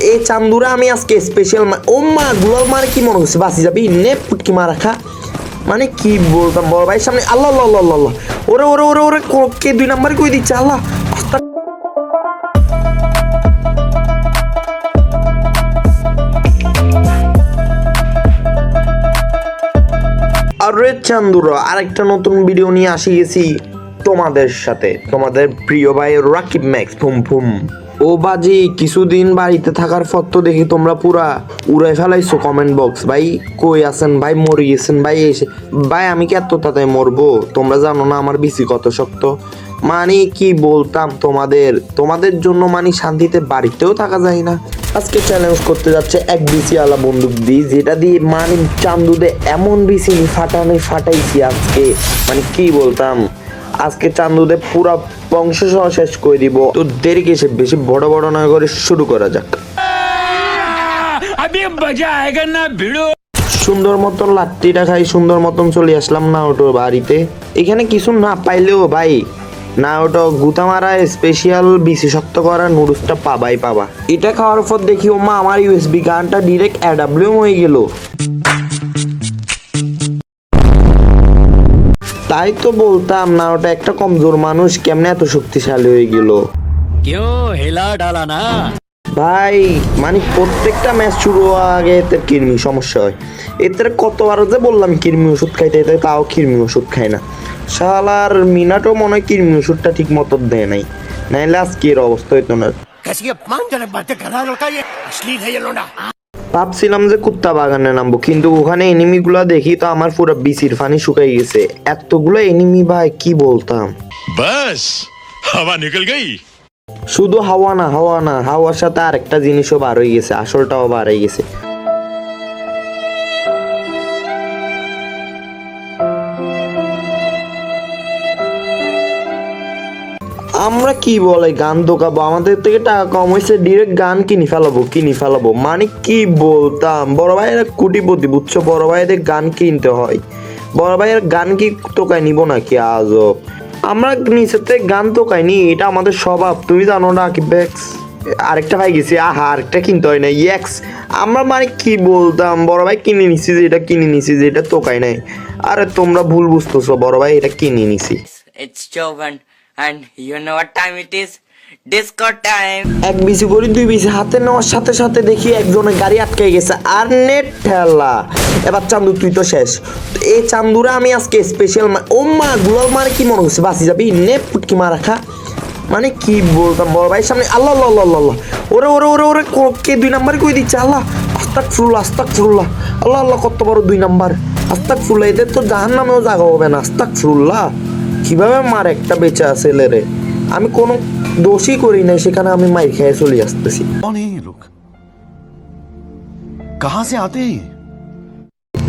এই চান্দুরা আমি আজকে স্পেশাল ও মা গুলাল মারে কি মনে হচ্ছে বাঁচি যাবি নে পুটকি মারা খা মানে কি বলতাম বড় ভাইয়ের সামনে আল্লাহ আল্লাহ আল্লাহ আল্লাহ ওরে ওরে ওরে ওরে কে 2 নাম্বার কই দিচ্ছে আল্লাহ আরে চান্দুরা আরেকটা নতুন ভিডিও নিয়ে আসি গেছি তোমাদের সাথে তোমাদের প্রিয় ভাই রাকিব ম্যাক্স ফুম ফুম ও বাজি কিছুদিন বাড়িতে থাকার পর তো দেখি তোমরা পুরা উড়াই ফেলাইছো কমেন্ট বক্স ভাই কই আছেন ভাই মরে গেছেন ভাই এসে ভাই আমি কি এত তাড়াতাড়ি মরবো তোমরা জানো না আমার বিসি কত শক্ত মানে কি বলতাম তোমাদের জন্য মানে শান্তিতে বাড়িতেও থাকা যায় না আজকে চ্যালেঞ্জ করতে যাচ্ছে এক বিসি আলা বন্দুক দিয়ে যেটা দিয়ে মানে চান্দুদে এমন বিসি ফাটাইছি আজকে মানে কি বলতাম আজকে চান্দুদে পুরা বংশ সহ শেষ করে দিব তো দেরি কিসে বেশি বড় বড় না করে শুরু করা যাক আবে মজা আয়েগা না ভিড়ো সুন্দর মতন লাত্তিটা খাই সুন্দর মতন চলে আসলাম না ওটো বাড়িতে এখানে কিছু না পাইলেও ভাই না ওটা গুতা মারা স্পেশাল বিসি শক্ত করা নুডলসটা পাবা এটা খাওয়ার পর দেখি ও মা আমার ইউএসবি গানটা ডিরেক্ট এডব্লিউএম হয়ে গেল তাই তো বলতাম না ওটা একটা কমজোর মানুষ কেমনে এত শক্তিশালী হয়ে গেল क्यों हिला डाला ना ভাই মানে প্রত্যেকটা ম্যাচ শুরু আগে এতে কিরমি সমস্যা হয় এতে কতবার যে বললাম কিরমি ওষুধ খাইতে তাও কিরমি ওষুধ খায় না শালার মিনাটো মনে হয় কিরমি ওষুধটা ঠিক মতো দেয় নাই নাইলে আজকের অবস্থা হইতো না ভাবছিলাম যে কুত্তা বাগানে নামবো কিন্তু ওখানে এনিমি গুলা দেখি তো আমার পুরো বিসির ফানি শুকাই গেছে এতগুলো এনিমি ভাই কি বলতাম বাস হাওয়া নিকল গই শুধু হাওয়া না হাওয়ার সাথে আরেকটা জিনিসও বার হয়ে গেছে আসলটাও বার হয়ে গেছে আমরা কি বলে গান দোকাবো আমাদের থেকে টাকা কম হয়েছে ডিরেক্ট গান কিনে ফেলাবো মানে কি বলতাম বড় ভাইয়ের কোটিপতি বুঝছো বড় ভাইদের গান কিনতে হয় বড় ভাইয়ের গান কি তোকায় নিব নাকি আজব আমরা নিচেতে গান তোকাইনি এটা আমাদের স্বভাব তুমি জানো না কি ব্যাক্স আরেকটা ভাই গেছি আরেকটা কিনতে হয় না ইয়েক্স আমরা মানে কি বলতাম বড় ভাই কিনে নিছি যেটা তোকাই নাই আরে তোমরা ভুল বুঝতেছো বড় ভাই এটা কিনে নিছি It's Jovan, and you know what time it is? Disco time. এক বিসি করে 2 বিসি হাতে নেওয়ার সাথে সাথে দেখি একজনের গাড়ি আটকে গেছে আর নেট ঠেলা এবার চান্দু তুই তো শেষ এই চান্দুরা আমি আজকে স্পেশাল ও মা গুলাল মারে কি মনে হচ্ছে বাঁচি যাবি নে পুটকি মারা খা মানে কি বলতাম বড় ভাইয়ের সামনে আল্লাহ আল্লাহ আল্লাহ ওরে ওরে ওরে ওরে কে 2 নাম্বার কই দিচ্ছে আল্লাহ আস্তাগফিরুল্লাহ আল্লাহ আল্লাহ কত বড় 2 নাম্বার আস্তাগফিরুল্লাহ এদের তো জাহান্নামেও জায়গা হবে না আস্তাগফিরুল্লাহ কিভাবে মার একটা বেঁচে আছে রে আমি কোনো দোষই করি না সেখানে আমি মাইর খেয়ে চলে আসতেছি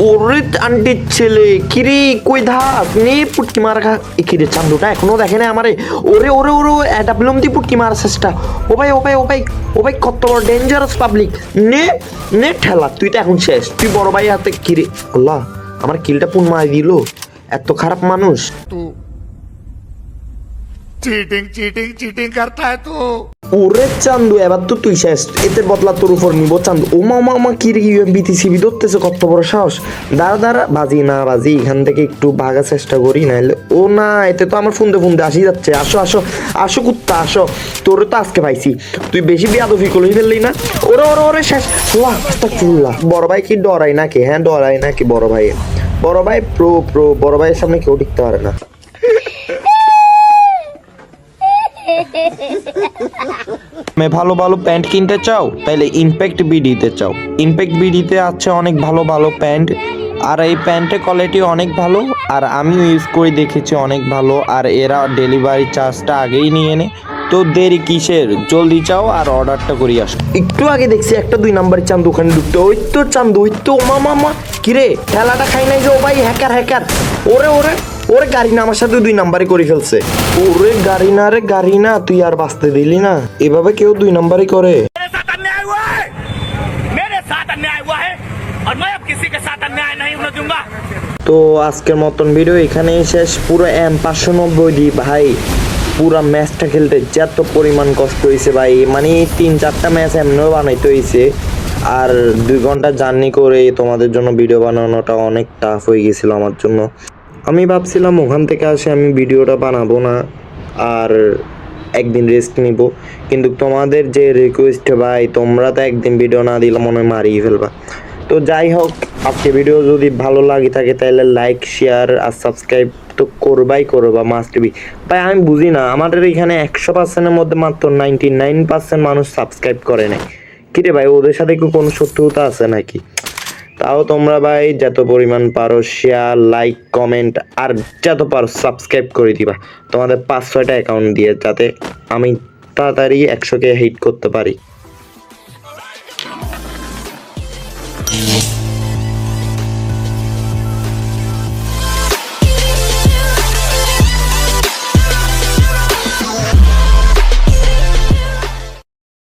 ওরে আন্টির ছেলে কিরে কই ধাক নে পুটকি মারা খা কিরে চান্দুটা এখনো দেখে না আমারে ওরে ওরে ওরে এটা বিলম্বি পুটকি মারা চেষ্টা ও ভাই কত বড় ডেঞ্জারাস পাবলিক নে ঠেলা তুই তো এখন শেষ তুই বড় ভাই হাতে কিরে আল্লাহ আমার কিলটা পুন মারি দিল এত খারাপ মানুষ चीटिंग करता है तू ওরে চান্দু এবার তো তুই শেষ এতে বদলা তোর উপর নিব চান্দু ও মামা কি রে বিটিসিবি ধরতেছে কত বড় সাহস দাঁড়া বাজি এখান থেকে একটু ভাগার চেষ্টা করি নাইলে ও না এতে তো আমার ফুন্দে আসি যাচ্ছে আসো কুত্তা আসো তোর তো আজকে পাইছি তুই বেশি বেয়াদবি করলি ফেললি না ওরে শেষ আস্তাগফিরুল্লাহ বড় ভাই কি ডরাই নাকি ডরাই নাকি বড় ভাই প্রো বড় ভাইয়ের সামনে কেউ টিকতে পারে না ভালো প্যান্ট কিনতে চাও তাইলে ইমপ্যাক্ট বিডিতে চাও ইমপ্যাক্ট বিডিতে আছে অনেক ভালো প্যান্ট আর এই প্যান্টের কোয়ালিটি অনেক ভালো আর আমিও ইউজ করে দেখেছি অনেক ভালো আর এরা ডেলিভারি চার্জটা আগেই নিয়ে নে তো দেরি কিসের জলদি চাও আর অর্ডারটা করি আসো একটু আগে দেখছি একটা 2 নাম্বার চান্দু ওখানে ঢুকতে ওই তো মামা কিরে ঠেলাটা খাই নাই যে ও ভাই হ্যাকার ওরে গাড়ি না আমার সাথে 2 নাম্বারই করে ফেলছে ওরে গাড়ি না তুই আর বাঁচতে দিলি না এভাবে কেউ 2 নাম্বারই করে তো আজকের মতন ভিডিও এখানেই শেষ পুরো M590 দি ভাই পুরা ম্যাচটা খেলতে যত পরিমাণ কষ্ট হয়েছে ভাই, মানে 3-4টা ম্যাচ এমনিও বানাইতে হয়েছে, আর 2 ঘন্টা জার্নি করে তোমাদের জন্য ভিডিও বানানোটা অনেক টাফ হয়ে গেছিলো আমার জন্য। আমি ভাবছিলাম ওখান থেকে আসে আমি ভিডিওটা বানাবো না, আর একদিন রেস্ট নিব, কিন্তু তোমাদের যে রিকোয়েস্ট ভাই, তোমরা তো একদিন ভিডিও না দিলে মনে হয় মারিয়ে ফেলবা। তো যাই হোক, আজকে ভিডিও যদি ভালো লাগে থাকে তাহলে লাইক, শেয়ার আর সাবস্ক্রাইব তো করবা মাস্ট বি। ভাই আমি বুঝি না, আমাদের এখানে 100%-এর মধ্যে মাত্র 99% মানুষ সাবস্ক্রাইব করে নাই। কিরে ভাই, ওদের সাথে কি কোনো শত্রুতা আছে নাকি? তাও তোমরা ভাই যত পরিমাণ পারো শেয়ার, লাইক, কমেন্ট আর যত পারো সাবস্ক্রাইব করে দিবা তোমাদের 5-6টা অ্যাকাউন্ট দিয়ে, যাতে আমি তাড়াতাড়ি 100কে হিট করতে পারি।